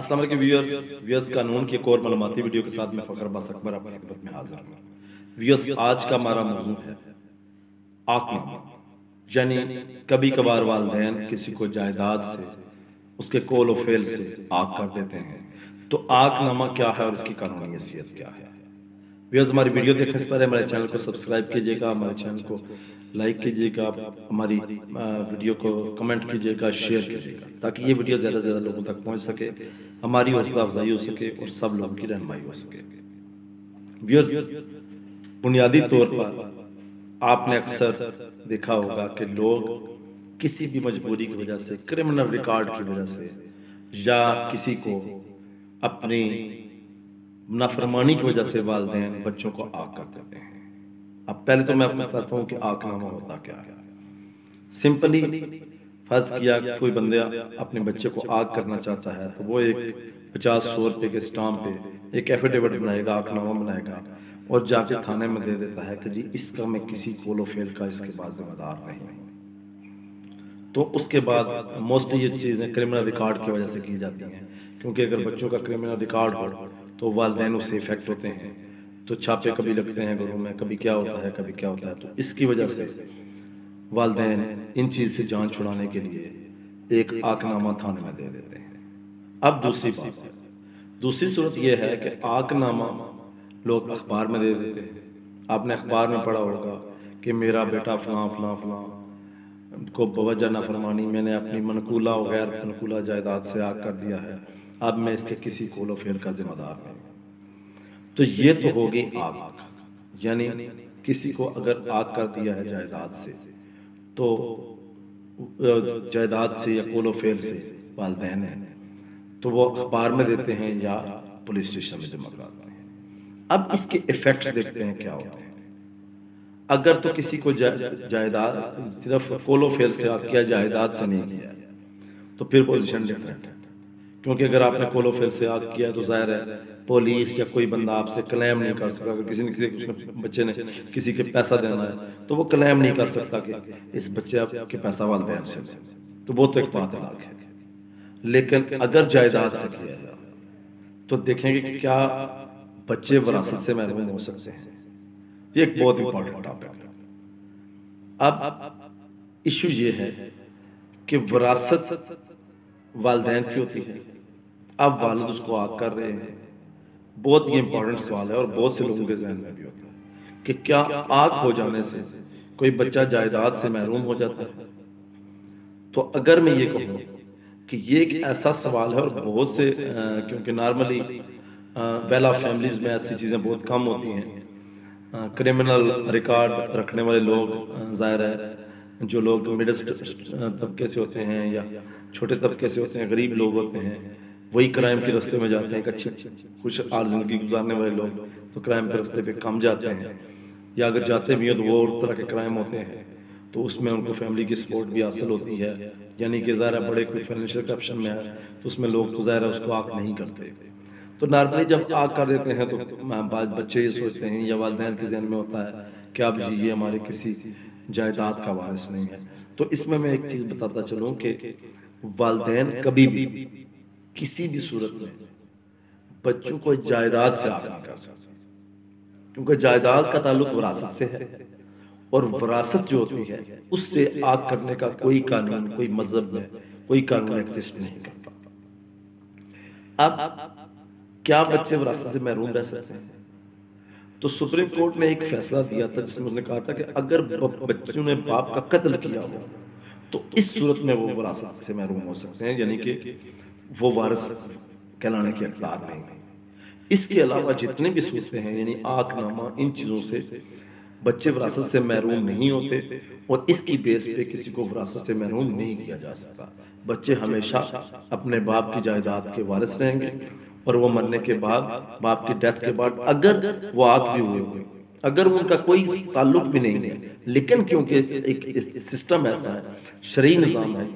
अस्सलाम वालेकुम व्यूअर्स कानून की एक और मालूमाती वीडियो के साथ मैं फ़खर अब्बास अकबर आपकी खिदमत में हाजिर हूँ। व्यूअर्स, आज का हमारा मौजू है आकनामा, यानी कभी कभार वालिदैन किसी को जायदाद से, उसके कौल व फेल से आक कर देते हैं। तो आकनामा क्या है और इसकी कानूनी हैसियत क्या है? व्यूअर्स, हमारी वीडियो देखने से पहले हमारे चैनल को सब्सक्राइब कीजिएगा, हमारे चैनल को लाइक कीजिएगा, हमारी वीडियो को कमेंट कीजिएगा, शेयर कीजिएगा, ताकि ये वीडियो ज़्यादा से ज़्यादा लोगों तक पहुंच सके, हमारी हौसला अफजाई हो सके और सब लोगों की रहनुमाई हो सके। व्यूअर्स, बुनियादी तौर पर आपने अक्सर देखा होगा कि लोग किसी भी मजबूरी की वजह से, क्रिमिनल रिकॉर्ड की वजह से, या किसी को अपनी नाफरमानी की वजह से वालिदैन बच्चों को आग कर देते हैं। अब पहले तो मैं आपको बताता हूँ कि आकनामा होता क्या है। सिंपली फर्ज किया कि कोई बंदा अपने बच्चे को आग करना चाहता है, तो वो एक 50-100 रुपए के स्टाम्प पे एक एफिडेविट बनाएगा, आकनामा बनाएगा और जाके थाने में दे देता है कि जी इसका मैं किसी कोलो फेल का इसके बाद जिम्मेदार नहीं हूँ। तो उसके बाद मोस्टली ये चीज़ें क्रिमिनल रिकॉर्ड की वजह से की जाती हैं, क्योंकि अगर बच्चों का क्रिमिनल रिकॉर्ड हो तो वालिदैन उससे इफेक्ट होते हैं, तो छापे कभी लगते हैं घरों में, कभी क्या होता है कभी क्या होता है। तो इसकी वजह से वालिदैन इन चीज़ से जान छुड़ाने के लिए एक आकनामा थाने में दे देते हैं। अब दूसरी बात है, दूसरी सूरत यह है कि आकनामा लोग अखबार में दे देते हैं। आपने अखबार में पढ़ा होगा कि मेरा बेटा फलां फलां फलां को बवजह नाफरमानी मैंने अपनी मनकूला और गैर मनकूला जायदाद से आग कर दिया है, अब मैं इसके किसी कोलो फेल का जिम्मेदार नहीं। तो ये तो हो गई आग, यानी किसी को अगर आग कर दिया है जायदाद से, तो जायदाद से या कोलो फेल से वालिदैन है, तो वो अखबार में देते हैं या पुलिस स्टेशन में जमा कराते हैं। अब इसके इफेक्ट्स देखते हैं क्या होते हैं। अगर तो किसी को जायदाद सिर्फ कोलो फेल से आग किया, जायदाद से नहीं किया, तो फिर पोजीशन डिफरेंट है, क्योंकि अगर आपने कोलो फेल से आग किया तो जाहिर है पुलिस या कोई बंदा आपसे क्लेम नहीं कर सकता। अगर किसी ने बच्चे ने किसी के पैसा देना है तो वो क्लेम नहीं कर सकता कि इस बच्चे के पैसा वालिदैन से, तो वो तो एक बात अलग है। लेकिन अगर जायदाद से किया जाए तो देखेंगे कि क्या बच्चे विरासत से महरूम हो सकते हैं। ये एक बहुत इंपॉर्टेंट टॉपिक है। अब इशू ये है कि विरासत वालिदैन की होती है। अब वालिद उसको आग कर रहे हैं, बहुत ही इंपॉर्टेंट सवाल है और बहुत से लोगों के जहन में भी होता है कि क्या आग हो जाने से कोई बच्चा जायदाद से महरूम हो जाता है। तो अगर मैं ये कहूँ कि ये एक ऐसा सवाल है और बहुत से क्योंकि नॉर्मली वेल ऑफ फैमिलीज में ऐसी चीज़ें बहुत कम होती हैं। क्रिमिनल रिकॉर्ड रखने वाले लोग ज़ाहिर है जो लोग मिडिल तबके से होते हैं या छोटे तबके से होते हैं, गरीब लोग होते हैं, वही क्राइम के रास्ते में जाते हैं। एक अच्छी खुश हाल जिंदगी गुजारने वाले लोग तो क्राइम के रास्ते पे कम जाते हैं, या अगर जाते भी हैं तो वो और तरह के क्राइम होते हैं, तो उसमें उनको फैमिली की सपोर्ट भी हासिल होती है। यानी कि ज़ाहिर है बड़े कोई फाइनेंशियल करप्शन में है तो उसमें लोग तो ज़ाहिर है उसको आग नहीं करते। तो नॉर्मली जब आग कर देते हैं तो बच्चे ये सोचते हैं या वालिदैन के जहन में होता है कि अब जी ये हमारे किसी जायदाद का वारिस नहीं है। तो इसमें मैं एक चीज़ बताता चलूँ कि वालिदैन कभी भी किसी भी सूरत में बच्चों को जायदाद से आग नहीं कर सकते, क्योंकि जायदाद का ताल्लुक विरासत से है और विरासत जो होती है उससे आग करने का कोई कानून, कोई मजहब में कोई कानून एग्जिस्ट नहीं करता। अब क्या बच्चे विरासत से महरूम रह सकते हैं? तो सुप्रीम कोर्ट ने एक फैसला दिया था जिसमें उसने कहा था कि अगर बच्चों ने बाप का कत्ल किया हो तो इस सूरत में वो विरासत से महरूम हो सकते हैं, यानी कि वो वारिस कहलाने के हकदार नहीं। इसके अलावा जितने भी सूरतें हैं, यानी आकनामा, इन चीज़ों से बच्चे विरासत से महरूम नहीं होते और इसकी बेस पे किसी को विरासत से महरूम नहीं किया जा सकता। बच्चे हमेशा अपने बाप की जायदाद के वारिस रहेंगे और वो मरने के बाद, बाप की डेथ के बाद, अगर वो आग भी हुए, अगर उनका कोई ताल्लुक भी नहीं है, लेकिन क्योंकि एक सिस्टम ऐसा है, शरई निज़ाम है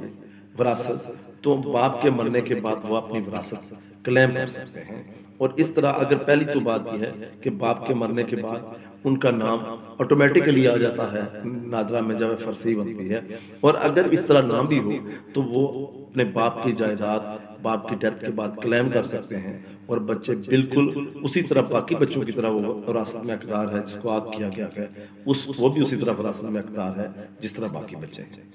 विरासत, तो बाप के मरने के बाद वो अपनी विरासत क्लेम कर सकते हैं। और इस तरह अगर पहली तो बात यह है कि बाप के मरने के बाद उनका नाम ऑटोमेटिकली आ जाता है नादरा में जब फरसी बनती है, और अगर इस तरह ना भी हो तो वो अपने बाप की जायदाद बाप की डेथ के बाद क्लेम कर सकते हैं, और बच्चे बिल्कुल उसी तरह बाकी बच्चों की तरह वो विरासत में हकदार है, जिसको आग किया गया है उस वो भी उसी तरह विरासत में हकदार है जिस तरह बाकी बच्चे हैं।